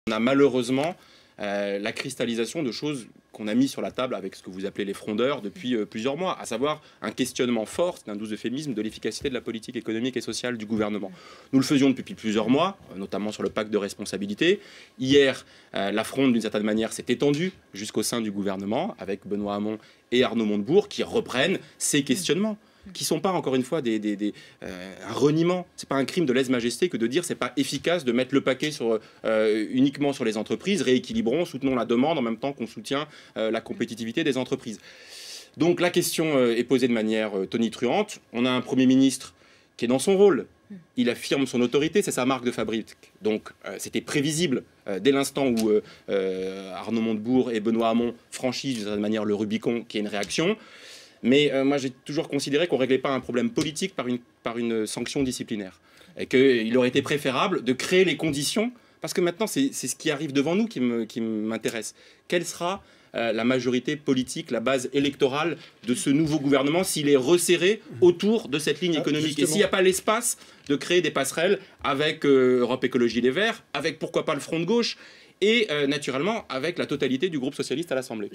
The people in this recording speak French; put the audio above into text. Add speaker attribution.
Speaker 1: On a malheureusement la cristallisation de choses qu'on a mis sur la table avec ce que vous appelez les frondeurs depuis plusieurs mois, à savoir un questionnement fort, c'est un doux euphémisme, de l'efficacité de la politique économique et sociale du gouvernement. Nous le faisions depuis plusieurs mois, notamment sur le pacte de responsabilité. Hier, la fronde, d'une certaine manière, s'est étendue jusqu'au sein du gouvernement, avec Benoît Hamon et Arnaud Montebourg, qui reprennent ces questionnements, qui ne sont pas, encore une fois, un reniement. Ce n'est pas un crime de lèse-majesté que de dire que ce n'est pas efficace de mettre le paquet uniquement sur les entreprises, rééquilibrons, soutenons la demande en même temps qu'on soutient la compétitivité des entreprises. Donc la question est posée de manière tonitruante. On a un Premier ministre qui est dans son rôle. Il affirme son autorité, c'est sa marque de fabrique. Donc c'était prévisible dès l'instant où Arnaud Montebourg et Benoît Hamon franchissent d'une certaine manière le Rubicon, qu'il y ait une réaction. Mais moi, j'ai toujours considéré qu'on ne réglait pas un problème politique par une sanction disciplinaire. Et qu'il aurait été préférable de créer les conditions, parce que maintenant, c'est ce qui arrive devant nous qui m'intéresse. Quelle sera la majorité politique, la base électorale de ce nouveau gouvernement s'il est resserré autour de cette ligne économique? Justement. Et s'il n'y a pas l'espace de créer des passerelles avec Europe Écologie Les Verts, avec pourquoi pas le Front de gauche, et naturellement avec la totalité du groupe socialiste à l'Assemblée.